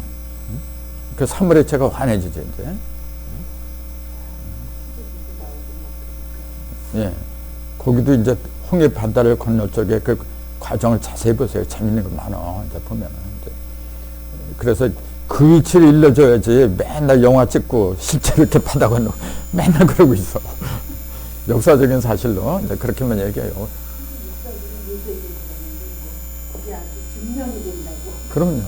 그 사물의체가 환해지죠, 이제. 예. 거기도 이제 홍해 바다를 건널 적에 그 과정을 자세히 보세요. 재밌는 거 많아. 이제 보면은. 이제. 그래서 그 위치를 일러줘야지 맨날 영화 찍고 실제로 이렇게 바닥에 놓고 맨날 그러고 있어. 역사적인 사실로 이제 그렇게만 얘기해요. 그럼요.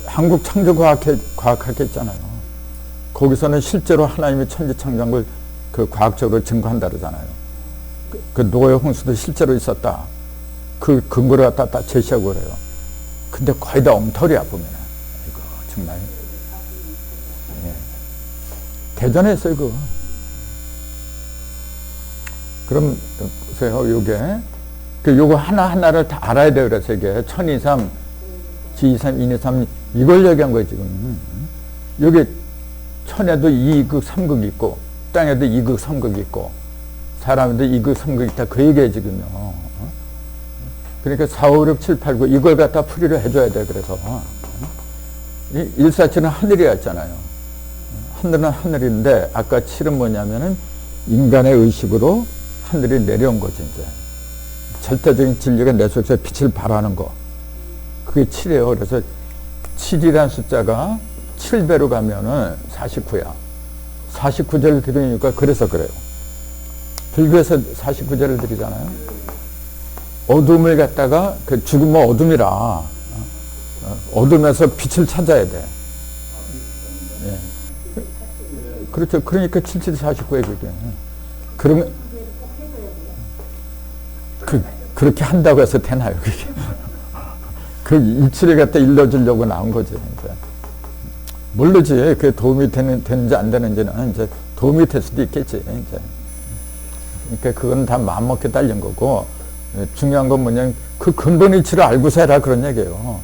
한국 창조과학학회 있잖아요. 거기서는 실제로 하나님이 천지창조한 걸 그 과학적으로 증거한다 그러잖아요. 그 노예 홍수도 실제로 있었다. 그 근거를 갖다 다 제시하고 그래요. 근데 거의 다 엉터리야 보면. 이거 정말. 예. 대전에 했어요 그거. 그럼 보세요. 요거 하나하나를 다 알아야 돼요. 그래서 이게 1023, G23, 223 이걸 얘기한 거예요 지금. 여기 천에도 2극, 3극 있고 땅에도 2극, 3극 있고 사람에도 2극, 3극 있다. 그 얘기예요 지금요. 그러니까 4, 5, 6, 7, 8, 9 이걸 갖다 풀이를 해줘야 돼. 그래서 일사천은 하늘이었잖아요. 하늘은 하늘인데 아까 7은 뭐냐면은 인간의 의식으로 하늘이 내려온 거죠. 이제 절대적인 진리가 내 속에서 빛을 발하는 거. 그게 7이에요. 그래서 7이라는 숫자가 7배로 가면은 49야. 49제를 드리니까 그래서 그래요. 불교에서 49제를 드리잖아요. 어둠을 갖다가 그 죽으면 어둠이라 어둠에서 빛을 찾아야 돼. 예. 그렇죠. 그러니까 7749에 그게. 그러면 그렇게 한다고 해서 되나요? 그게. 그 일치를 갖다 일러주려고 나온 거지. 이제. 모르지. 그게 도움이 되는지 안 되는지는 이제 도움이 될 수도 있겠지. 이제. 그러니까 그건 다 마음먹게 딸린 거고, 중요한 건 뭐냐면 그 근본 이치를 알고서 해라 그런 얘기예요.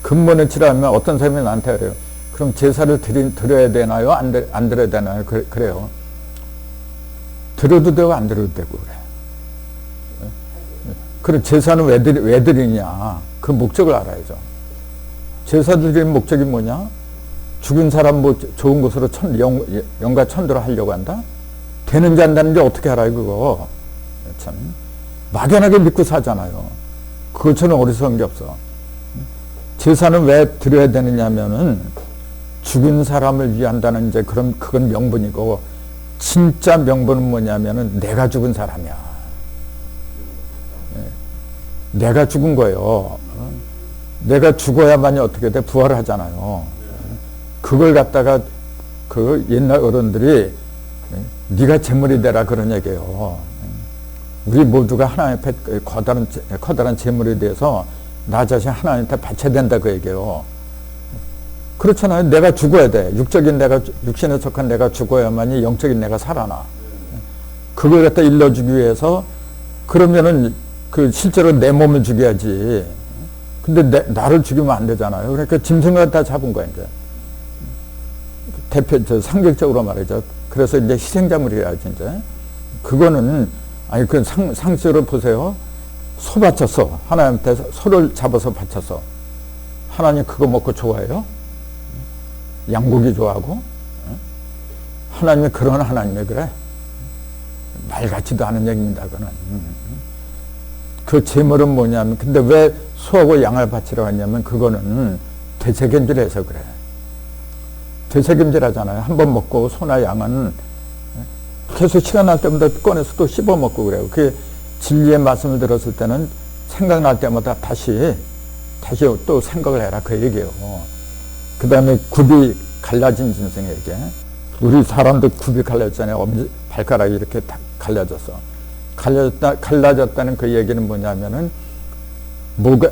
근본 이치를 알면 어떤 사람이 나한테 그래요. 그럼 제사를 드려야 되나요? 안 드려야 되나요? 그래요. 들어도 되고 안 들어도 되고 그래. 그럼 제사는 왜 드리냐? 그 목적을 알아야죠. 제사 드리는 목적이 뭐냐? 죽은 사람 뭐 좋은 곳으로 영가 천도로 하려고 한다? 되는지 안 되는지 어떻게 알아요, 그거? 참. 막연하게 믿고 사잖아요. 그것처럼 어리석은 게 없어. 제사는 왜 드려야 되느냐면은 죽은 사람을 위한다는 이제 그건 명분이고, 진짜 명분은 뭐냐면은 내가 죽은 사람이야. 내가 죽은 거예요. 내가 죽어야만이 어떻게 돼? 부활을 하잖아요. 그걸 갖다가 그 옛날 어른들이 네가 제물이 되라 그런 얘기예요. 우리 모두가 하나님 앞에 커다란 제물에 대해서 나 자신 하나님한테 바쳐야 된다 그 얘기예요. 그렇잖아요. 내가 죽어야 돼. 육신에 속한 내가 죽어야만이 영적인 내가 살아나. 그걸 갖다 일러주기 위해서 그러면은 그 실제로 내 몸을 죽여야지. 근데 나를 죽이면 안 되잖아요. 그러니까 짐승을 다 잡은 거야 이제. 상격적으로 말이죠. 그래서 이제 희생자물이라지 이제. 그거는 아니 그 상식으로 보세요. 소 바쳤어. 하나님한테 소를 잡아서 바쳤어. 하나님 그거 먹고 좋아해요? 양고기 좋아하고? 하나님이 그런 하나님이 그래? 말 같지도 않은 얘기입니다. 그거는. 그 제물은 뭐냐면 근데 왜 소하고 양을 바치라고 했냐면 그거는 되새김질해서 그래. 되새김질 하잖아요. 한번 먹고 소나 양은 계속 시간 날 때마다 꺼내서 또 씹어 먹고 그래요. 그 진리의 말씀을 들었을 때는 생각날 때마다 다시 또 생각을 해라 그 얘기예요. 그 다음에 굽이 갈라진 짐승에게 우리 사람도 굽이 갈라졌잖아요. 엄지 발가락이 이렇게 딱 갈라졌어. 갈라졌다는 그 얘기는 뭐냐면은 뭐가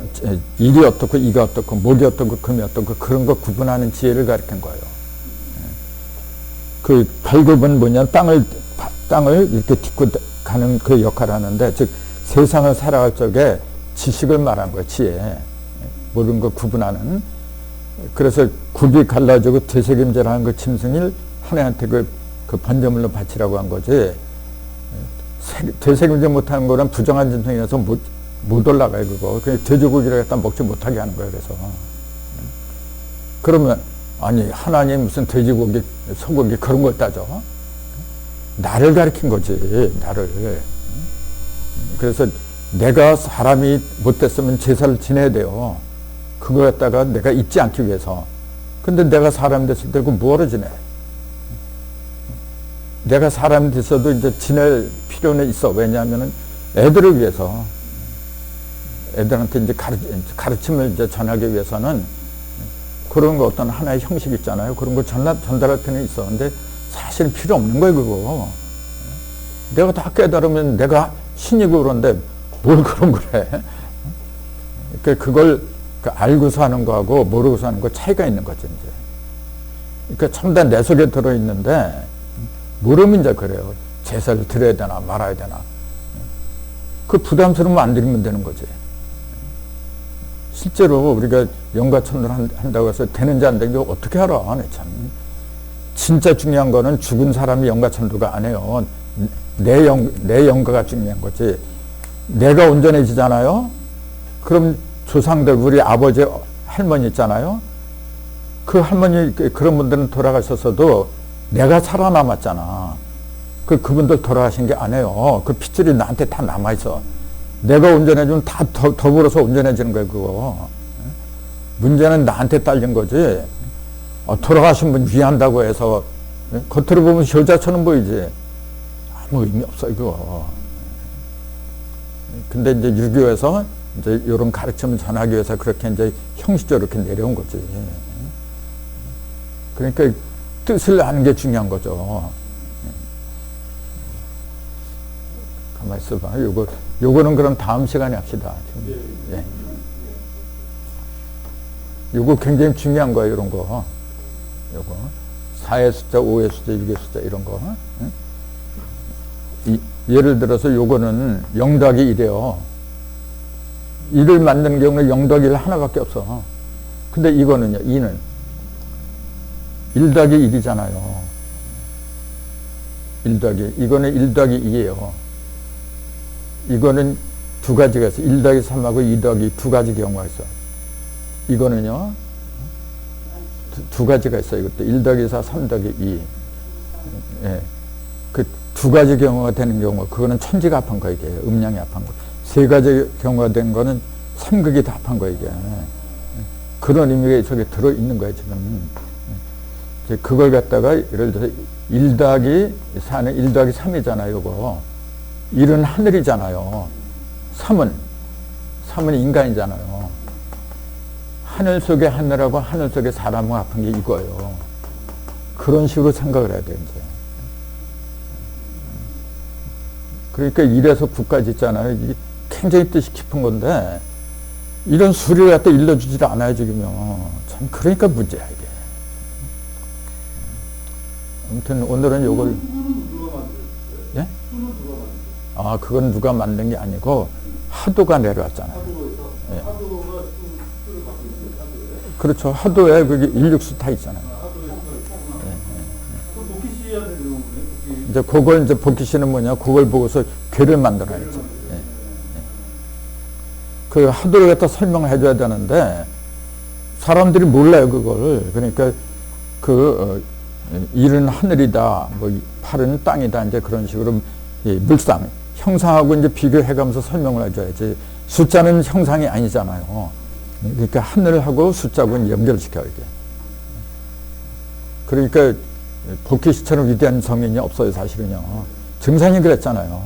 일이 어떻고 이가 어떻고 목이 어떻고 금이 어떻고 그런 거 구분하는 지혜를 가르친 거예요. 그 발굽은 뭐냐 땅을 이렇게 딛고 가는 그 역할을 하는데 즉 세상을 살아갈 적에 지식을 말한 거예요. 지혜. 모든 거 구분하는. 그래서 굽이 갈라지고 되새김질하는 그 짐승을 하나님한테 그 번제물로 바치라고 한 거지. 되새김질 못하는 거는 부정한 짐승이라서 못 올라가요 그거. 그냥 돼지고기를 갖다 먹지 못하게 하는 거예요. 그래서 그러면 아니 하나님 무슨 돼지고기 소고기 그런 걸 따져? 나를 가리킨 거지. 나를. 그래서 내가 사람이 못됐으면 제사를 지내야 돼요. 그거 갖다가 내가 잊지 않기 위해서 근데 내가 사람 됐을 때 그 뭐하러 지내? 내가 사람 됐어도 이제 지낼 필요는 있어. 왜냐하면은 애들을 위해서, 애들한테 이제 가르침을 이제 전하기 위해서는 그런 거 어떤 하나의 형식 있잖아요. 그런 거 전달할 필요는 있어. 근데 사실은 필요 없는 거예요, 그거. 내가 다 깨달으면 내가 신이고 그런데 뭘 그런 거래. 그러니까 그걸 알고서 하는 거하고 모르고서 하는 거 차이가 있는 거죠, 이제. 그러니까 첨단 내 속에 들어있는데, 모르면 이제 그래요. 제사를 드려야 되나 말아야 되나. 그 부담스러우면 안 드리면 되는 거지. 실제로 우리가 영가천도를 한다고 해서 되는지 안 되는지 어떻게 알아? 참. 진짜 중요한 거는 죽은 사람이 영가천도가 아니에요. 내 영가가 중요한 거지. 내가 온전해지잖아요? 그럼 조상들, 우리 아버지, 할머니 있잖아요? 그 할머니, 그런 분들은 돌아가셨어도 내가 살아남았잖아. 그분들 돌아가신 게 아니에요. 그 핏줄이 나한테 다 남아있어. 내가 온전해지면 다 더불어서 온전해지는 거예요, 그거. 문제는 나한테 딸린 거지. 돌아가신 분 위한다고 해서, 겉으로 보면 효자처럼 보이지. 아무 의미 없어, 이거. 근데 이제 유교에서 이제 이런 가르침을 전하기 위해서 그렇게 이제 형식적으로 이렇게 내려온 거지. 그러니까 뜻을 아는 게 중요한 거죠. 가만히 있어봐. 요거는 그럼 다음 시간에 합시다. 예. 요거 굉장히 중요한 거예요, 이런 거. 요거. 4의 숫자, 5의 숫자, 6의 숫자, 이런 거. 예를 들어서 요거는 0 더하기 1이에요. 1을 만드는 경우는 0 더하기 1 하나밖에 없어. 근데 이거는요, 2는 1 더하기 1이잖아요. 1 더하기, 이거는 1 더하기 2예요. 이거는 두 가지가 있어. 1 더하기 3하고 2 더하기 두 가지 경우가 있어. 이거는요, 두 가지가 있어요. 이것도 1 더하기 4, 3 더하기 2. 예. 그 두 가지 경우가 되는 경우, 그거는 천지가 합한 거, 이게. 음양이 합한 거. 세 가지 경우가 된 거는 삼극이 다 합한 거, 이게. 그런 의미가 속에 들어있는 거예요, 지금. 그걸 갖다가, 예를 들어서 1 더하기 4는 1 더하기 3이잖아요, 요거. 1은 하늘이잖아요. 3은 인간이잖아요. 하늘 속에 하늘하고 하늘 속에 사람하고 합한 게 이거예요. 그런 식으로 생각을 해야 돼요, 이제. 그러니까 1에서 9까지 있잖아요. 이게 굉장히 뜻이 깊은 건데, 이런 수리를 갖다 일러주질 않아요, 지금요. 참, 그러니까 문제야, 이게. 아무튼, 오늘은 요걸. 수는 누가 만들었어요? 예? 수는 누가 만들었어요? 그건 누가 만든 게 아니고, 하도가 내려왔잖아요. 하도에서? 예. 하도가 수를 갖고 있어요, 하도에? 그렇죠. 하도에 그게 일육수 다 있잖아요. 하도에 수가 있구나. 그럼 복희 씨한테 들어온 거네, 복희. 이제 그걸 이제 복희 씨는 뭐냐, 그걸 보고서 괴를 만들어야죠. 예. 그 하도를 갖다 설명을 해줘야 되는데, 사람들이 몰라요, 그걸. 그러니까 일은 하늘이다, 뭐 팔은 땅이다, 이제 그런 식으로 물상, 형상하고 이제 비교해가면서 설명을 해줘야지. 숫자는 형상이 아니잖아요. 그러니까 하늘하고 숫자하고 연결시켜야 돼. 그러니까 복희 씨처럼 위대한 성인이 없어요, 사실은요. 증산이 그랬잖아요.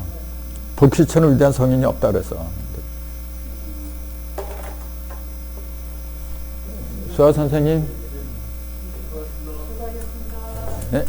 복희 씨처럼 위대한 성인이 없다 그래서. 수아 선생님. 네.